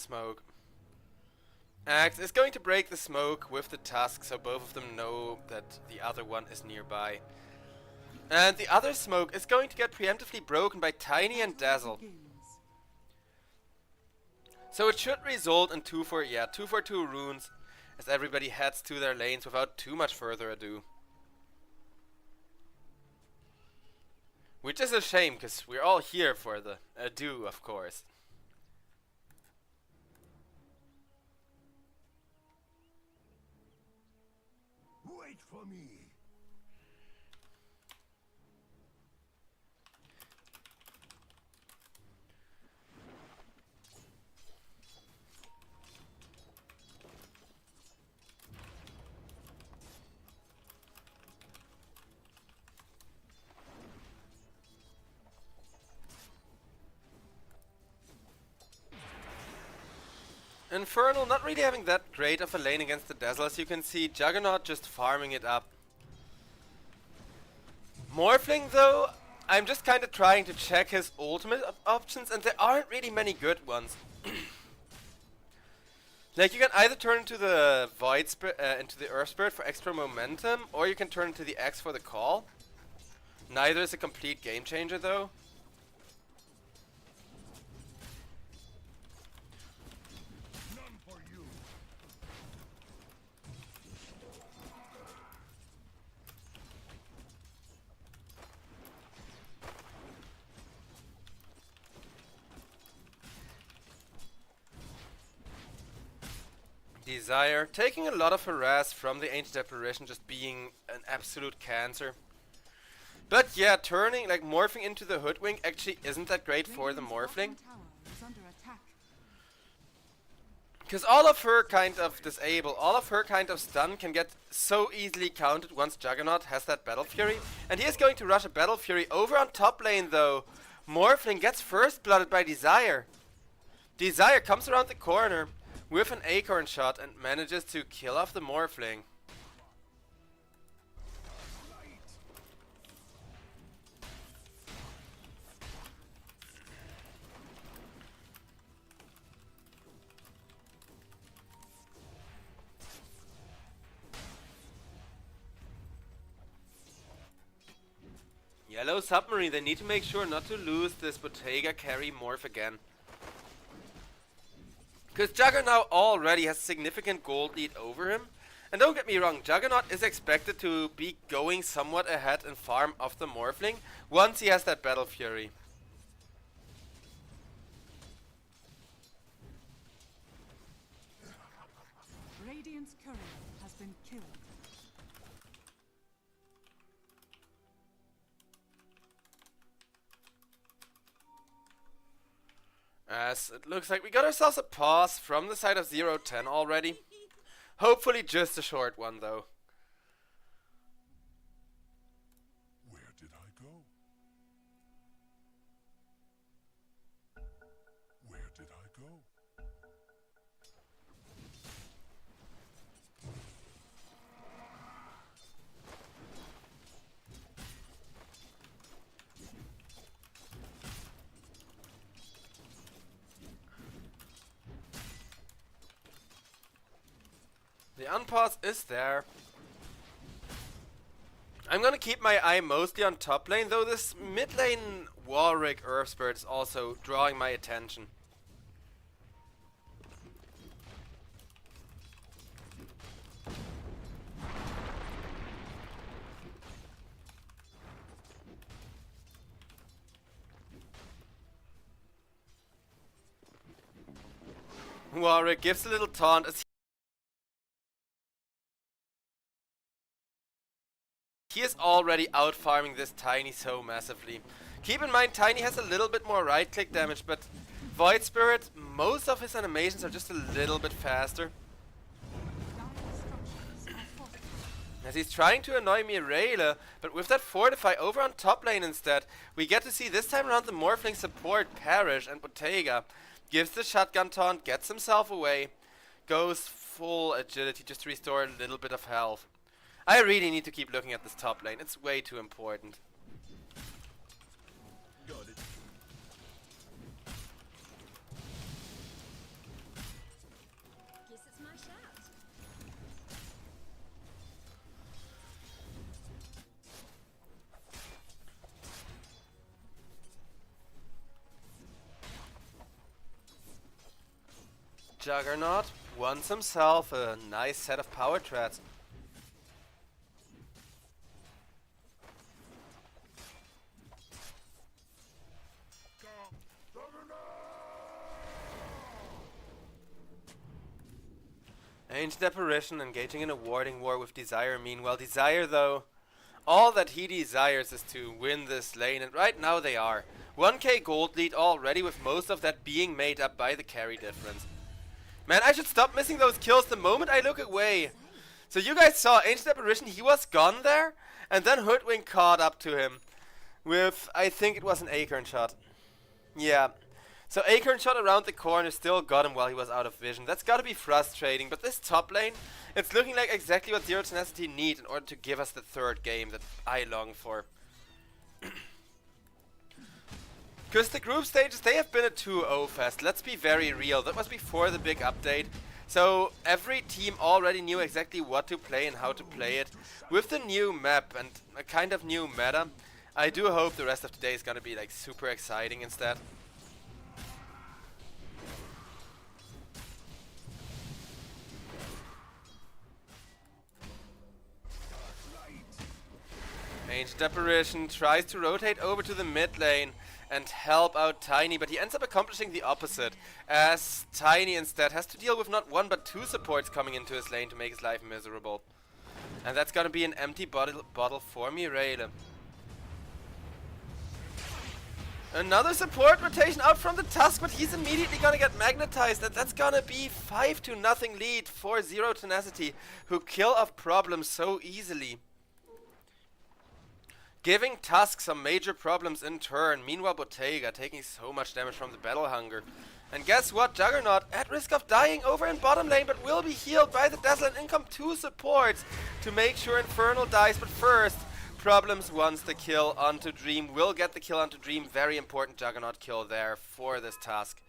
smoke. Axe is going to break the smoke with the tusk, so both of them know that the other one is nearby. And the other smoke is going to get preemptively broken by Tiny and Dazzle. So it should result in 2 for 2 runes, as everybody heads to their lanes without too much further ado. Which is a shame, because we're all here for the ado, of course. Wait for me. Infernal not really having that great of a lane against the Dazzle, as you can see. Juggernaut just farming it up. Morphling though, I'm just kind of trying to check his ultimate options, and there aren't really many good ones. Like, you can either turn into the Void Spirit, into the Earth Spirit for extra momentum, or you can turn into the X for the call. Neither is a complete game changer though. Desire, taking a lot of harass from the Ancient Apparition, just being an absolute cancer. But yeah, turning, like morphing into the Hoodwink actually isn't that great for the Morphling. Because all of her kind of disable, all of her kind of stun can get so easily counted once Juggernaut has that Battle Fury. And he is going to rush a Battle Fury over on top lane though. Morphling gets first blooded by Desire. Desire comes around the corner with an Acorn shot and manages to kill off the Morphling. Yellow Submarine, they need to make sure not to lose this Bottega carry morph again. Because Juggernaut already has significant gold lead over him. And don't get me wrong, Juggernaut is expected to be going somewhat ahead in farm of the Morphling once he has that Battle Fury. Radiant's courier has been killed. As it looks like we got ourselves a pause from the side of 0-10 already. Hopefully just a short one though. Where did I go? Where did I go? The unpause is there. I'm gonna keep my eye mostly on top lane, though this mid lane Warwick Earth Spirit is also drawing my attention. Warwick gives a little taunt as he is already out farming this Tiny so massively. Keep in mind, Tiny has a little bit more right click damage, but Void Spirit, most of his animations are just a little bit faster. As he's trying to annoy me Rayla, but with that Fortify over on top lane instead, we get to see this time around the Morphling support Parrish, and Bottega gives the shotgun taunt, gets himself away, goes full agility just to restore a little bit of health. I really need to keep looking at this top lane, it's way too important. Got it. Juggernaut wants himself a nice set of power treads. Ancient Apparition engaging in a warding war with Desire. Meanwhile, Desire, though, all that he desires is to win this lane, and right now they are. 1k gold lead already, with most of that being made up by the carry difference. Man, I should stop missing those kills the moment I look away. So you guys saw Ancient Apparition, he was gone there, and then Hoodwink caught up to him with, I think it was an Acorn shot. Yeah. So Acorn shot around the corner, still got him while he was out of vision. That's gotta be frustrating, but this top lane, it's looking like exactly what Zero Tenacity need in order to give us the third game that I long for. Because the group stages, they have been a 2-0 fest, let's be very real. That was before the big update. So every team already knew exactly what to play and how to play it. With the new map and a kind of new meta, I do hope the rest of today is gonna be like super exciting instead. Ancient Apparition tries to rotate over to the mid lane and help out Tiny, but he ends up accomplishing the opposite, as Tiny instead has to deal with not one but two supports coming into his lane to make his life miserable. And that's gonna be an empty bottle for Mireille. Another support rotation out from the Tusk, but he's immediately gonna get magnetized, and that's gonna be 5-0 lead for Zero Tenacity, who kill off problems so easily, giving Tusk some major problems in turn. Meanwhile, Bottega taking so much damage from the Battle Hunger. And guess what? Juggernaut at risk of dying over in bottom lane, but will be healed by the Dazzle, and in come two supports to make sure Infernal dies. But first, Problems wants the kill onto Dream, will get the kill onto Dream. Very important Juggernaut kill there for this task.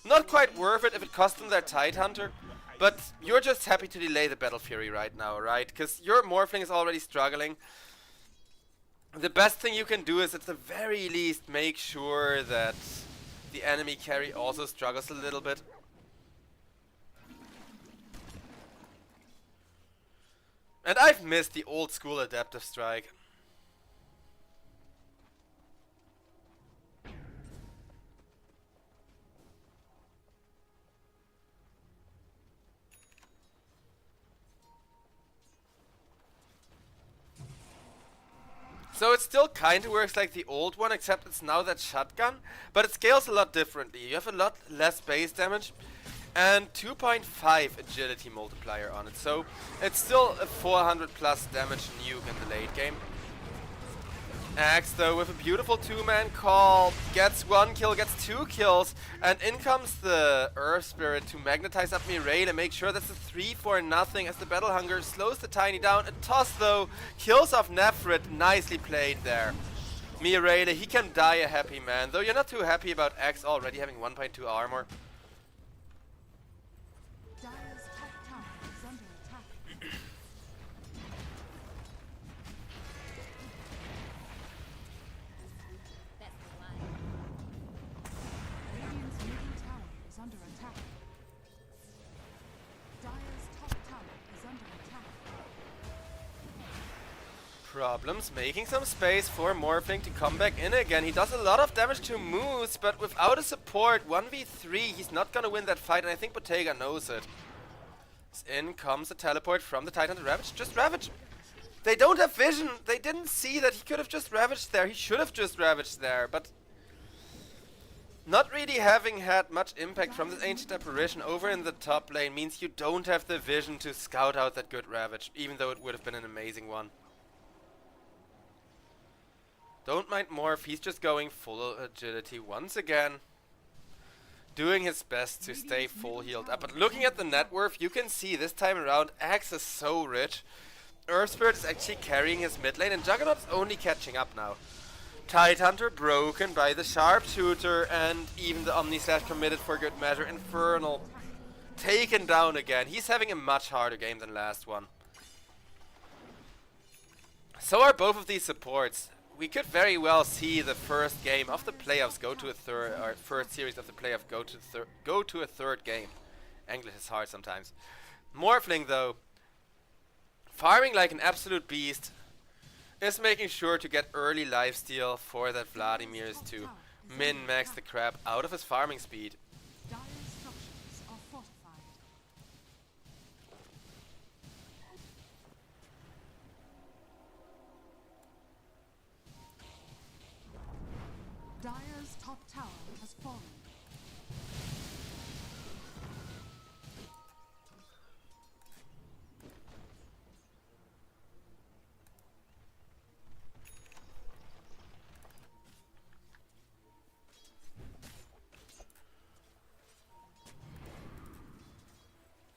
Not quite worth it if it cost them their Tidehunter, but you're just happy to delay the Battle Fury right now, right? Because your Morphling is already struggling. The best thing you can do is at the very least make sure that the enemy carry also struggles a little bit. And I've missed the old school Adaptive Strike. So it still kinda works like the old one, except it's now that shotgun, but it scales a lot differently. You have a lot less base damage and 2.5 agility multiplier on it, so it's still a 400 plus damage nuke in the late game. Axe though with a beautiful two-man call, gets one kill, gets two kills, and in comes the Earth Spirit to magnetize up Mireille and make sure that's a 3-4-0 as the Battle Hunger slows the Tiny down. A toss though, kills off Nefrit, nicely played there. Mireille, he can die a happy man, though you're not too happy about Axe already having 1.2 armor. Dire's top tower is under attack. Radiant's middle tower is under attack. Dire's top tower is under attack. Problems making some space for Morphling to come back in again. He does a lot of damage to Moose, but without a support 1v3 he's not gonna win that fight, and I think Bottega knows it. In comes a teleport from the Titan to Ravage. Just Ravage! They don't have vision! They didn't see that he could have just Ravaged there. He should have just Ravaged there, but not really having had much impact from this Ancient Apparition over in the top lane means you don't have the vision to scout out that good Ravage, even though it would have been an amazing one. Don't mind Morph, he's just going full agility once again. Doing his best to stay full healed up. But looking at the net worth, you can see this time around Axe is so rich. Earth Spirit is actually carrying his mid lane, and Juggernaut is only catching up now. Tidehunter broken by the Sharpshooter, and even the Omni Slash committed for good measure. Infernal taken down again. He's having a much harder game than last one. So are both of these supports. We could very well see the first game of the playoffs go to a third, or first series of the playoffs go to a third game. English is hard sometimes. Morphling though, farming like an absolute beast, is making sure to get early lifesteal for that Vladimir's to min-max the crap out of his farming speed. Dire structures are fortified. Dire's top tower has fallen.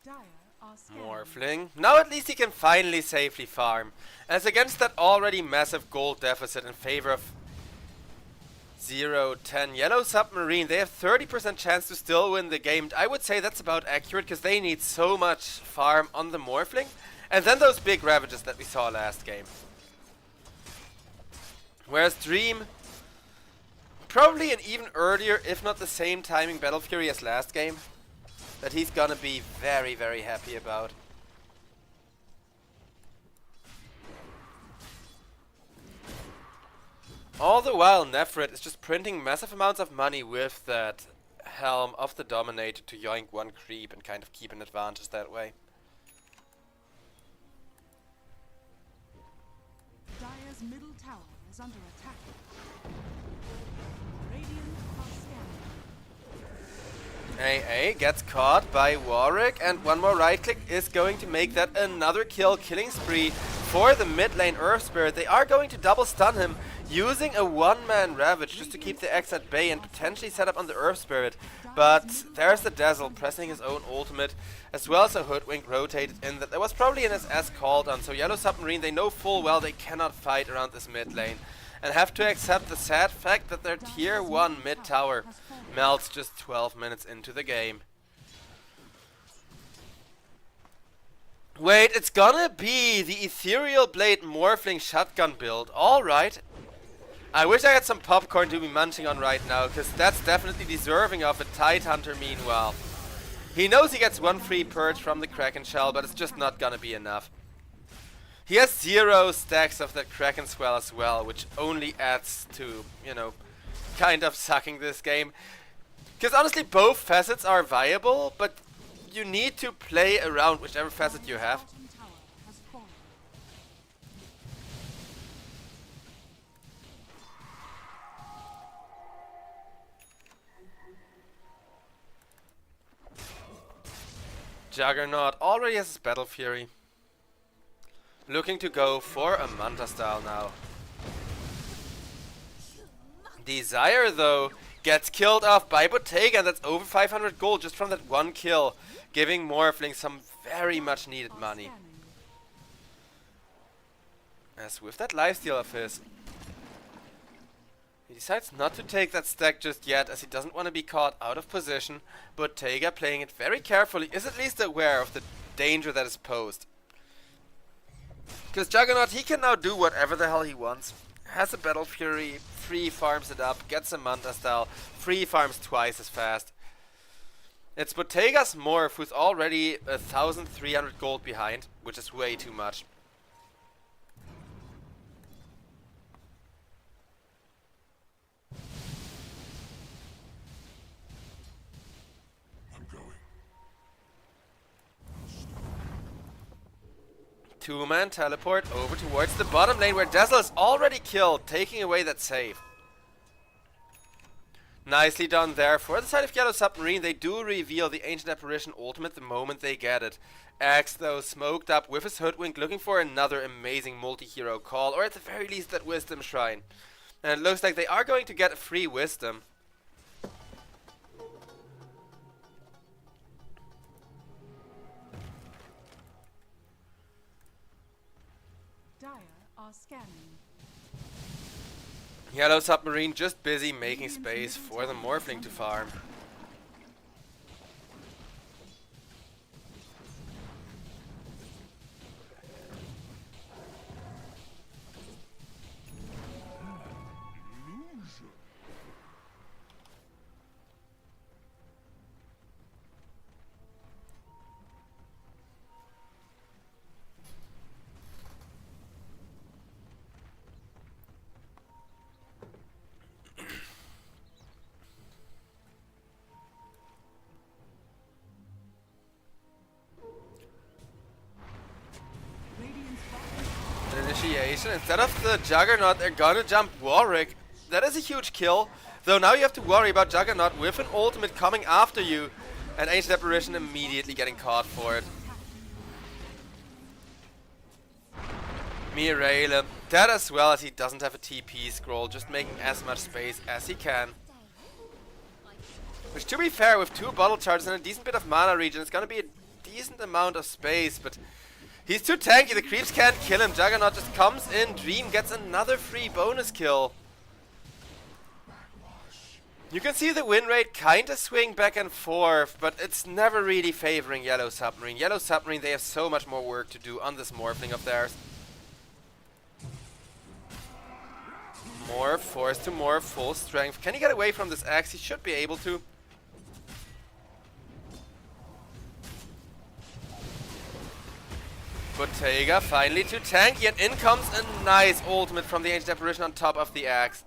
Dire are scanning. Morphling. Now at least he can finally safely farm. As against that already massive gold deficit in favor of 0-10 yellow submarine, they have 30% chance to still win the game. I would say that's about accurate because they need so much farm on the Morphling. And then those big ravages that we saw last game. Whereas Dream, probably an even earlier, if not the same timing Battle Fury as last game, that he's gonna be very, very happy about. All the while, Nefrit is just printing massive amounts of money with that Helm of the Dominator to yoink one creep and kind of keep an advantage that way. Dire's middle tower is under attack. Radiant are scanning. AA gets caught by Warwick, and one more right click is going to make that another killing spree for the mid lane Earth Spirit. They are going to double stun him using a one-man Ravage just to keep the X at bay and potentially set up on the Earth Spirit. But there's the Dazzle pressing his own ultimate, as well as a Hoodwink rotated in that there was probably an SS called on. So Yellow Submarine, they know full well they cannot fight around this mid lane and have to accept the sad fact that their tier 1 mid tower melts just 12 minutes into the game. Wait, it's gonna be the Ethereal Blade Morphling shotgun build. Alright. I wish I had some popcorn to be munching on right now, because that's definitely deserving of a Tide Hunter meanwhile. He knows he gets one free purge from the Kraken Shell, but it's just not gonna be enough. He has 0 stacks of that Kraken Swell as well, which only adds to, you know, kind of sucking this game. Because honestly, both facets are viable, but you need to play around whichever facet you have. Bottom tower has fallen. Juggernaut already has his Battle Fury. Looking to go for a Manta style now. Desire though gets killed off by Bottega, and that's over 500 gold just from that one kill, giving Morphling some very much needed money. Scanning. As with that lifesteal of his, he decides not to take that stack just yet, as he doesn't want to be caught out of position. Bottega, playing it very carefully, is at least aware of the danger that is posed. Because Juggernaut, he can now do whatever the hell he wants. Has a Battle Fury, free farms it up, gets a Manta style, free farms twice as fast. It's Bottega's Morph, who's already 1,300 gold behind, which is way too much. I'm going. Two-man teleport over towards the bottom lane, where Dazzle is already killed, taking away that save. Nicely done there. For the side of Yellow Submarine, they do reveal the Ancient Apparition ultimate the moment they get it. Axe, though, smoked up with his Hoodwink, looking for another amazing multi-hero call, or at the very least that Wisdom Shrine. And it looks like they are going to get a free Wisdom. Dire are scanning. Yellow Submarine just busy making space for the Morphling to farm. situation. Instead of the Juggernaut, they're gonna jump Warwick. That is a huge kill. Though now you have to worry about Juggernaut with an ultimate coming after you. And Ancient Apparition immediately getting caught for it. Mirele, that as well, as he doesn't have a TP scroll, just making as much space as he can. Which, to be fair, with 2 bottle charges and a decent bit of mana regen, it's gonna be a decent amount of space, but he's too tanky, the creeps can't kill him. Juggernaut just comes in, Dream gets another free bonus kill. You can see the win rate kinda swing back and forth, but it's never really favoring Yellow Submarine. Yellow Submarine, they have so much more work to do on this morphling of theirs. Morph, forced to morph, full strength. Can he get away from this axe? He should be able to. Bottega finally too tanky, and in comes a nice ultimate from the Ancient Apparition on top of the axe.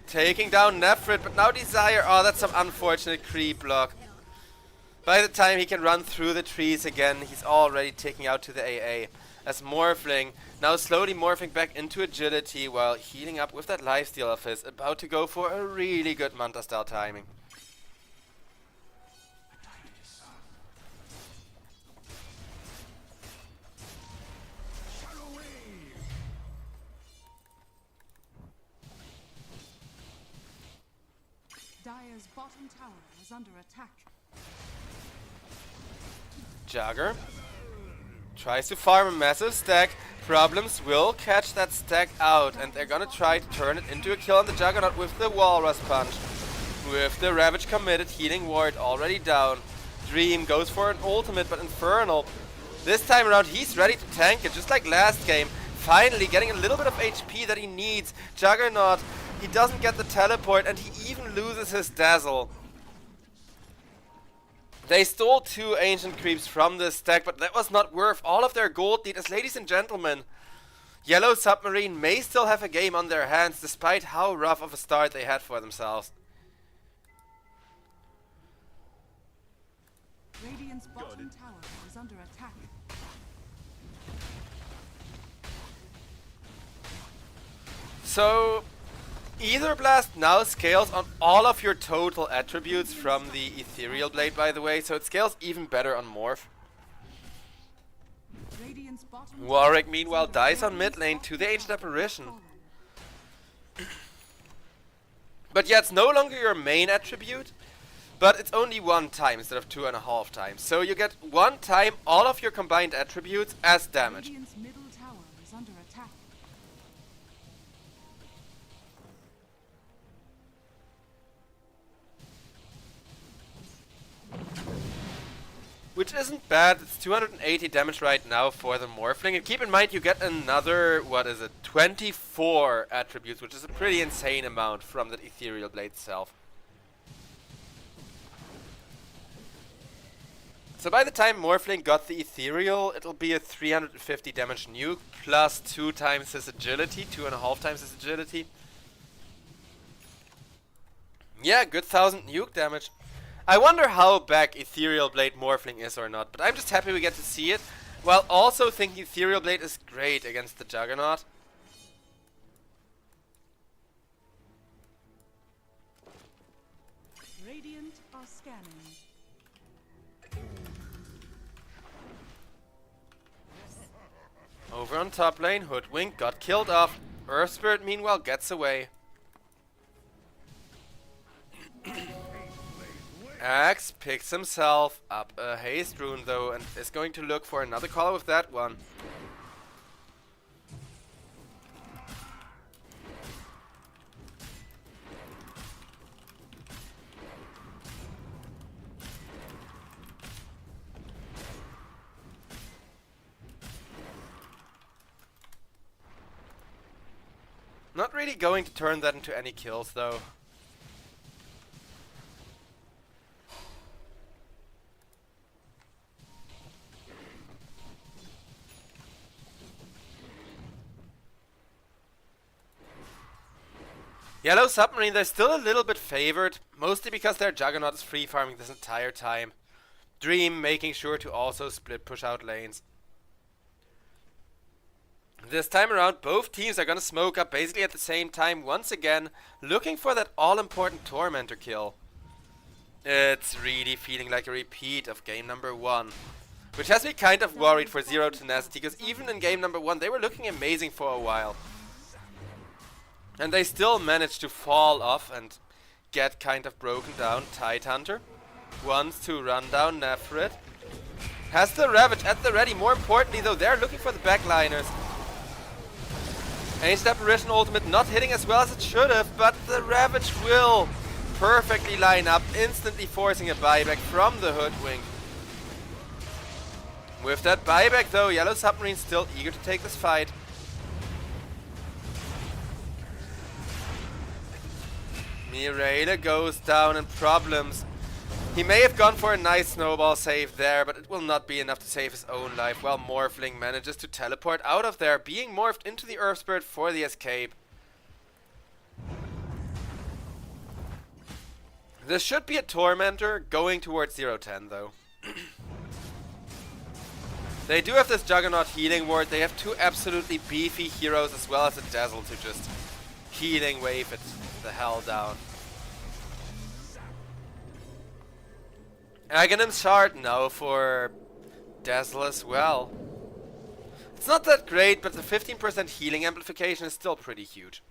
Taking down Nephrit, but now Desire. Oh, that's some unfortunate creep block. By the time he can run through the trees again, he's already taking out to the AA. As Morphling, now slowly morphing back into agility while healing up with that lifesteal of his, about to go for a really good Manta style timing. Dire's bottom tower is under attack. Jagger tries to farm a massive stack. Problems will catch that stack out, and they're gonna try to turn it into a kill on the Juggernaut with the Walrus Punch. With the Ravage committed, healing ward already down. Dream goes for an ultimate, but Infernal. This time around, he's ready to tank it, just like last game. Finally getting a little bit of HP that he needs. Juggernaut, he doesn't get the teleport, and he even loses his Dazzle. They stole 2 ancient creeps from this stack, but that was not worth all of their gold need, as ladies and gentlemen, Yellow Submarine may still have a game on their hands, despite how rough of a start they had for themselves. Radiant's bottom tower is under attack. So, Ether Blast now scales on all of your total attributes from the Ethereal Blade, by the way, so it scales even better on Morph. Radiant's bottom Warwick, tower meanwhile, is under dies on Radiant's mid lane bottom to the Ancient tower Apparition. fallen. But yeah, it's no longer your main attribute, but it's only 1 time instead of 2.5 times. So you get 1 time all of your combined attributes as damage. Radiant's middle tower is under attack. Which isn't bad. It's 280 damage right now for the Morphling. And keep in mind, you get another, 24 attributes, which is a pretty insane amount from that Ethereal Blade itself. So by the time Morphling got the Ethereal, it'll be a 350 damage nuke, plus 2 times his agility, 2.5 times his agility. Yeah, good 1000 nuke damage. I wonder how back Ethereal Blade Morphling is or not, but I'm just happy we get to see it, while also thinking Ethereal Blade is great against the Juggernaut. Radiant are scanning. Over on top lane, Hoodwink got killed off. Earth Spirit meanwhile gets away. Axe picks himself up a haste rune though, and is going to look for another collar with that one. Not really going to turn that into any kills though. Yellow Submarine, they're still a little bit favored, mostly because their Juggernaut is free farming this entire time. Dream making sure to also split push out lanes. This time around, both teams are gonna smoke up basically at the same time once again, looking for that all-important Tormentor kill. It's really feeling like a repeat of game number 1. Which has me kind of worried for Zero Tenacity, because even in game number 1 they were looking amazing for a while. And they still managed to fall off and get kind of broken down. Tidehunter wants to run down Nephrid. Has the Ravage at the ready. More importantly though, they're looking for the backliners. Ancient Apparition ultimate not hitting as well as it should have, but the Ravage will perfectly line up, instantly forcing a buyback from the Hoodwink. With that buyback though, Yellow Submarine still eager to take this fight. Mirela goes down in problems. He may have gone for a nice snowball save there, but it will not be enough to save his own life, while Morphling manages to teleport out of there, being morphed into the Earth Spirit for the escape. This should be a Tormentor going towards 0-10 though. They do have this Juggernaut healing ward. They have two absolutely beefy heroes as well as a Dazzle to just healing wave it the hell down. Aghanim's Shard now for Dazzle as well. It's not that great, but the 15% healing amplification is still pretty huge.